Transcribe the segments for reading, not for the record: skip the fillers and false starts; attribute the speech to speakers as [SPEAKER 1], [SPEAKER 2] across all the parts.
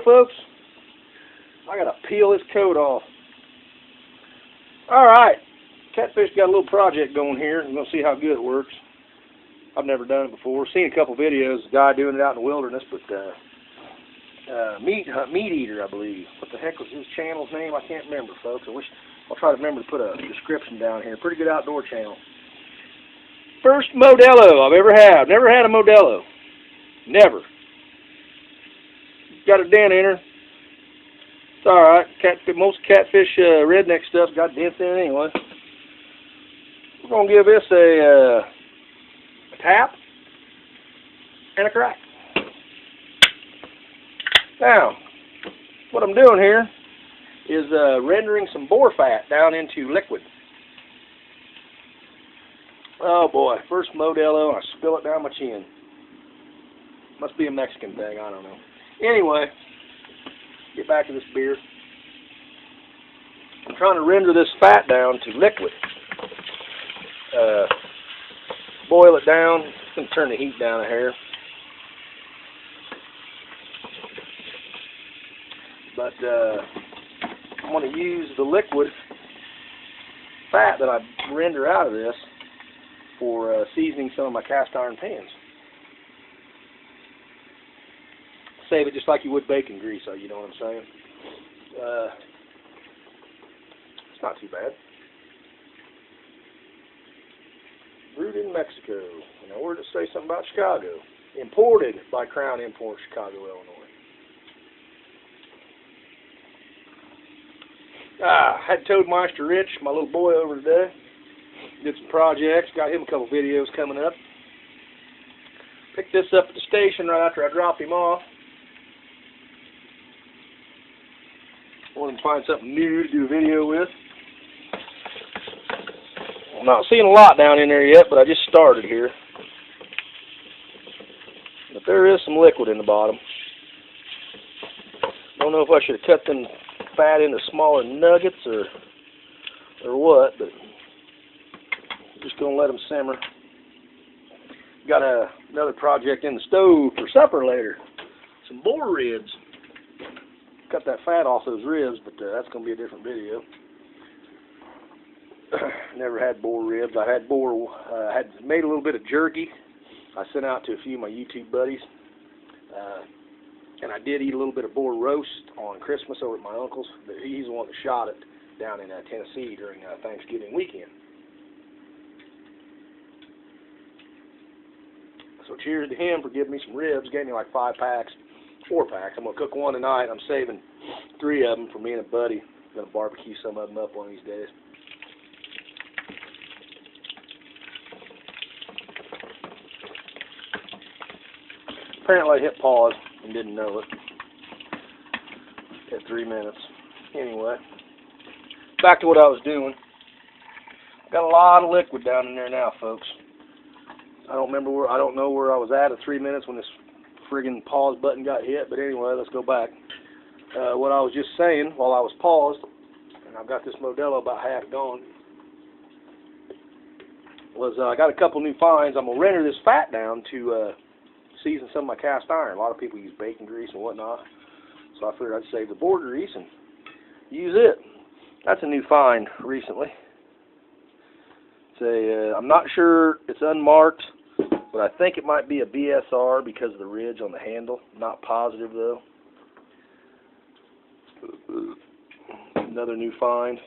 [SPEAKER 1] folks. I gotta peel this coat off. Alright, catfish got a little project going here. I'm gonna see how good it works. I've never done it before. Seen a couple videos of a guy doing it out in the wilderness, but meat eater, I believe. What the heck was his channel's name? I can't remember, folks. I'll try to remember to put a description down here. Pretty good outdoor channel. First modelo I've ever had. Never had a modelo. Never. Got a dent in her. It's alright. Most catfish redneck stuff's got dents in it anyway. We're going to give this a tap and a crack. Now, what I'm doing here is rendering some boar fat down into liquid. Oh boy, first modelo, and I spill it down my chin. Must be a Mexican thing, I don't know. Anyway, get back to this beer. I'm trying to render this fat down to liquid. Boil it down. I'm going to turn the heat down a hair. But I'm going to use the liquid fat that I render out of this for seasoning some of my cast iron pans. Save it just like you would bacon grease, you know what I'm saying? It's not too bad. Brewed in Mexico. Now, where did it say something about Chicago? Imported by Crown Imports, Chicago, Illinois. Had Toadmeister Rich, my little boy, over today. Did some projects. Got him a couple videos coming up. Picked this up at the station right after I dropped him off. Wanted to find something new to do a video with. I'm not seeing a lot down in there yet, but I just started here. But there is some liquid in the bottom. Don't know if I should have cut them fat into smaller nuggets or what, but just gonna let them simmer. Got another project in the stove for supper later. Some boar ribs. Cut that fat off those ribs, but that's gonna be a different video. Never had boar ribs. I had made a little bit of jerky. I sent out to a few of my YouTube buddies. And I did eat a little bit of boar roast on Christmas over at my uncle's. But he's the one that shot it down in Tennessee during Thanksgiving weekend. So cheers to him for giving me some ribs. Gave me like 4 packs. I'm going to cook one tonight. I'm saving 3 of them for me and a buddy. I'm going to barbecue some of them up one of these days. Apparently I hit pause and didn't know it. At 3 minutes. Anyway, back to what I was doing. Got a lot of liquid down in there now, folks. I don't know where I was at 3 minutes when this friggin' pause button got hit, but anyway, let's go back. What I was just saying while I was paused, and I've got this Modelo about half gone, was I got a couple new finds. I'm going to render this fat down to season some of my cast iron. A lot of people use bacon grease and whatnot, so I figured I'd save the boar grease and use it. That's a new find recently. It's I'm not sure, it's unmarked, but I think it might be a BSR because of the ridge on the handle. Not positive though. Another new find.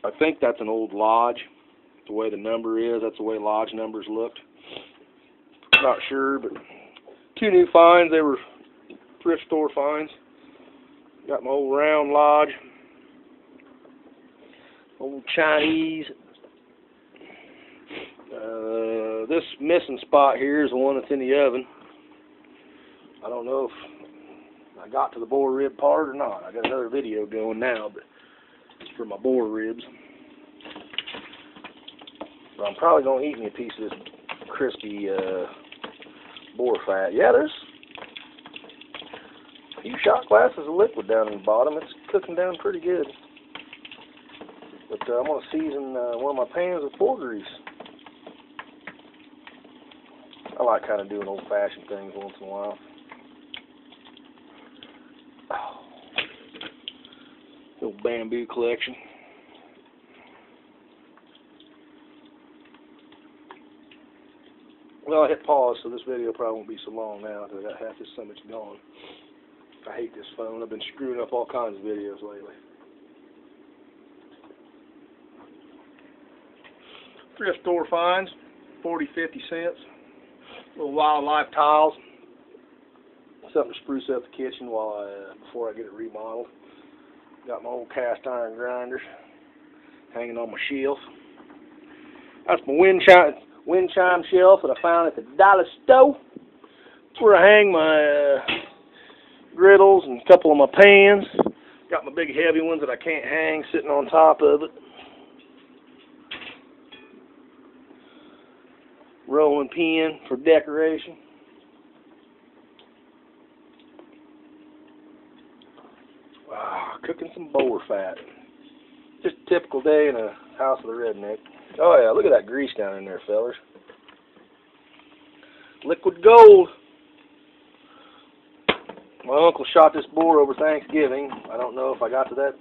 [SPEAKER 1] I think that's an old lodge. The way the number is, that's the way lodge numbers looked. Not sure, but 2 new finds. They were thrift store finds. Got my old round lodge. Old Chinese. This missing spot here is the one that's in the oven. I don't know if I got to the boar rib part or not. I got another video going now, but it's for my boar ribs. But I'm probably going to eat me a piece of this crispy boar fat. Yeah, there's a few shot glasses of liquid down in the bottom. It's cooking down pretty good. But I'm going to season one of my pans with boar grease. I like kind of doing old-fashioned things once in a while. Little bamboo collection. Well, I hit pause, so this video probably won't be so long now because I got half this summit gone. I hate this phone. I've been screwing up all kinds of videos lately. Thrift store finds, 40, 50 cents. Little wildlife tiles. Something to spruce up the kitchen while before I get it remodeled. Got my old cast iron grinders hanging on my shelf. That's my wind chime shelf that I found at the dollar store. That's where I hang my griddles and a couple of my pans. Got my big heavy ones that I can't hang sitting on top of it. Rolling pin for decoration. Cooking some boar fat. Just a typical day in a house of the redneck. Oh yeah, look at that grease down in there, fellers. Liquid gold. My uncle shot this boar over Thanksgiving. I don't know if I got to that.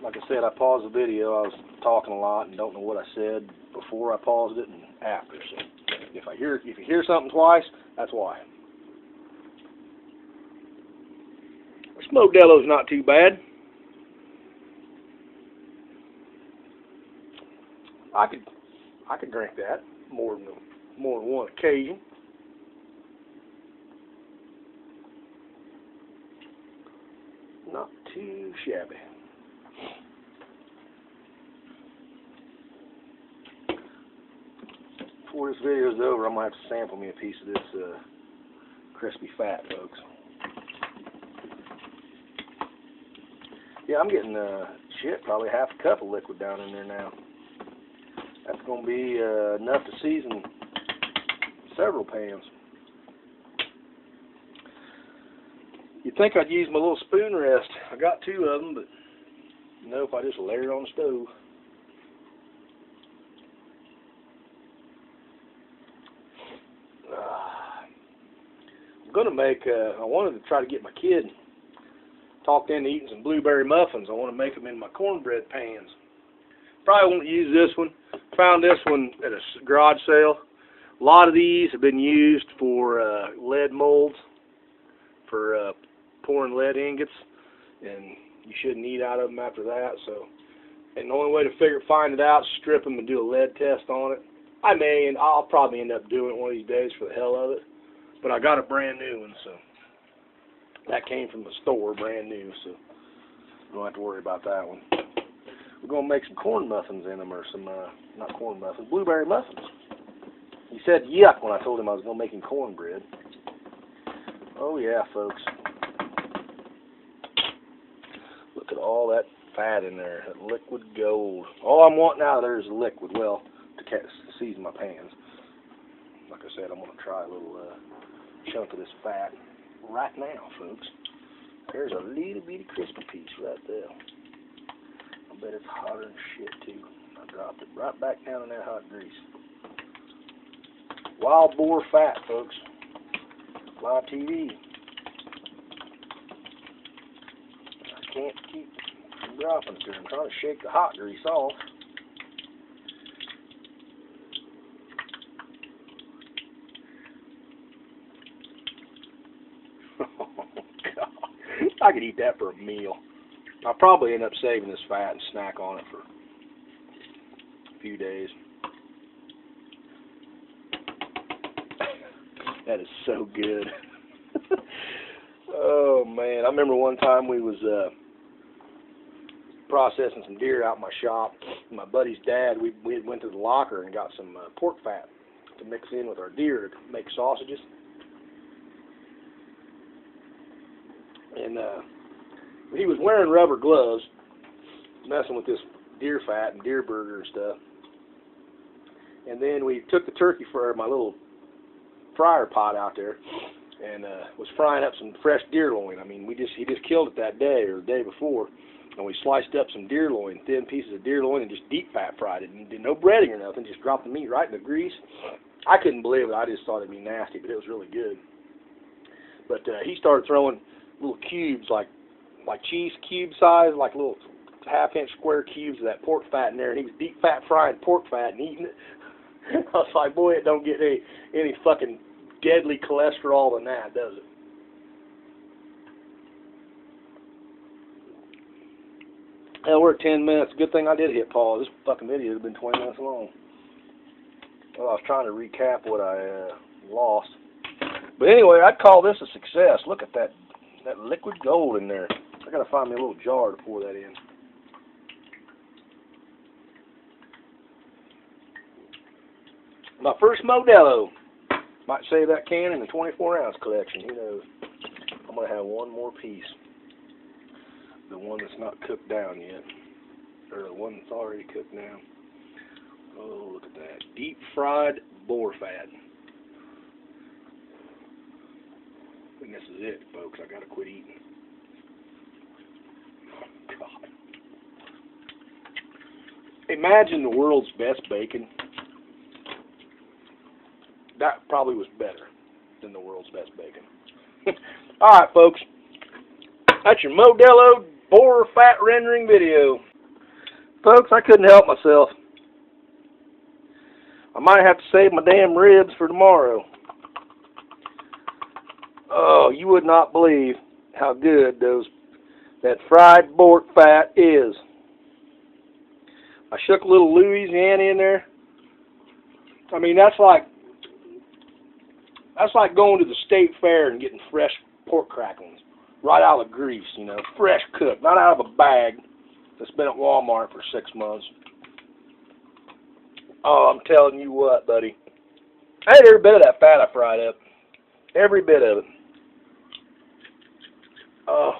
[SPEAKER 1] Like I said, I paused the video. I was talking a lot and don't know what I said before I paused it and after. So if you hear something twice, that's why. This modelo's not too bad. I could drink that more than one occasion. Not too shabby. Before this video's over, I might have to sample me a piece of this crispy fat, folks. Yeah, I'm getting probably half a cup of liquid down in there now. That's going to be enough to season several pans. You'd think I'd use my little spoon rest. I got two of them, but nope, I just layer it on the stove. I'm going to make, I wanted to try to get my kid talked into eating some blueberry muffins. I want to make them in my cornbread pans. Probably won't use this one. Found this one at a garage sale. A lot of these have been used for lead molds, for pouring lead ingots, and you shouldn't eat out of them after that. So, and the only way to find it out is strip them and do a lead test on it. I'll probably end up doing it one of these days for the hell of it. But I got a brand new one, so that came from the store, brand new, so don't have to worry about that one. We're going to make some corn muffins in them, or some, not corn muffins, blueberry muffins. He said yuck when I told him I was going to make him cornbread. Oh yeah, folks. Look at all that fat in there, that liquid gold. All I'm wanting out of there is liquid, well, to season my pans. Like I said, I'm going to try a little chunk of this fat right now, folks. There's a little bitty crispy piece right there. I bet it's hotter than shit too. I dropped it right back down in that hot grease. Wild boar fat, folks. Live TV. I can't keep from dropping it there. I'm trying to shake the hot grease off. Oh, God. I could eat that for a meal. I'll probably end up saving this fat and snack on it for a few days. That is so good. Oh, man. I remember one time we was processing some deer out in my shop. My buddy's dad, we went to the locker and got some pork fat to mix in with our deer to make sausages. And he was wearing rubber gloves, messing with this deer fat and deer burger and stuff. And then we took the turkey for my little fryer pot out there and was frying up some fresh deer loin. I mean, he just killed it that day or the day before, and we sliced up some deer loin, thin pieces of deer loin, and just deep fat fried it. And did no breading or nothing, just dropped the meat right in the grease. I couldn't believe it. I just thought it'd be nasty, but it was really good. But he started throwing little cubes, like cheese cube size, like little half-inch square cubes of that pork fat in there, and he was deep fat frying pork fat and eating it. I was like, boy, it don't get any fucking deadly cholesterol than that, does it? Hell, we're at 10 minutes. Good thing I did hit pause. This fucking video would have been 20 minutes long. Well, I was trying to recap what I lost. But anyway, I'd call this a success. Look at that liquid gold in there. I gotta find me a little jar to pour that in. My first Modelo. Might save that can in the 24-ounce collection. Who knows? I'm gonna have one more piece. The one that's not cooked down yet, or the one that's already cooked down. Oh, look at that. Deep fried boar fat. I think this is it, folks. I gotta quit eating. Oh, God. Imagine the world's best bacon. That probably was better than the world's best bacon. Alright, folks. That's your Modelo boar fat rendering video. Folks, I couldn't help myself. I might have to save my damn ribs for tomorrow. Oh, you would not believe how good that fried pork fat is. I shook a little Louisiana in there. I mean, that's like going to the state fair and getting fresh pork cracklings right out of the grease, you know, fresh cooked, not out of a bag that's been at Walmart for 6 months. Oh, I'm telling you what, buddy. I ate every bit of that fat I fried up. Every bit of it. Oh,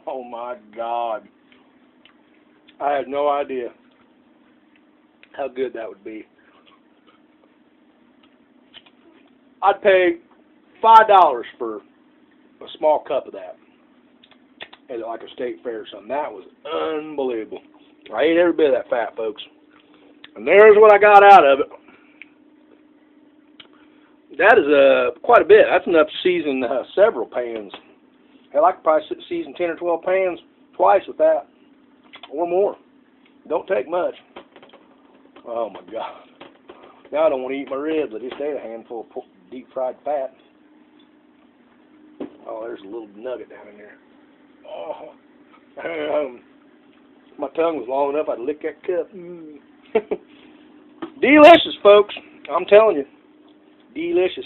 [SPEAKER 1] oh my God. I had no idea how good that would be. I'd pay $5 for a small cup of that at like a state fair or something. That was unbelievable. I ate every bit of that fat, folks. And there's what I got out of it. That is quite a bit. That's enough to season several pans. Hell, I could probably season 10 or 12 pans twice with that, or more. Don't take much. Oh my God. Now I don't want to eat my ribs. I just ate a handful of deep fried fat. Oh, there's a little nugget down in there. Oh, my tongue was long enough I'd lick that cup. Delicious, folks. I'm telling you. Delicious.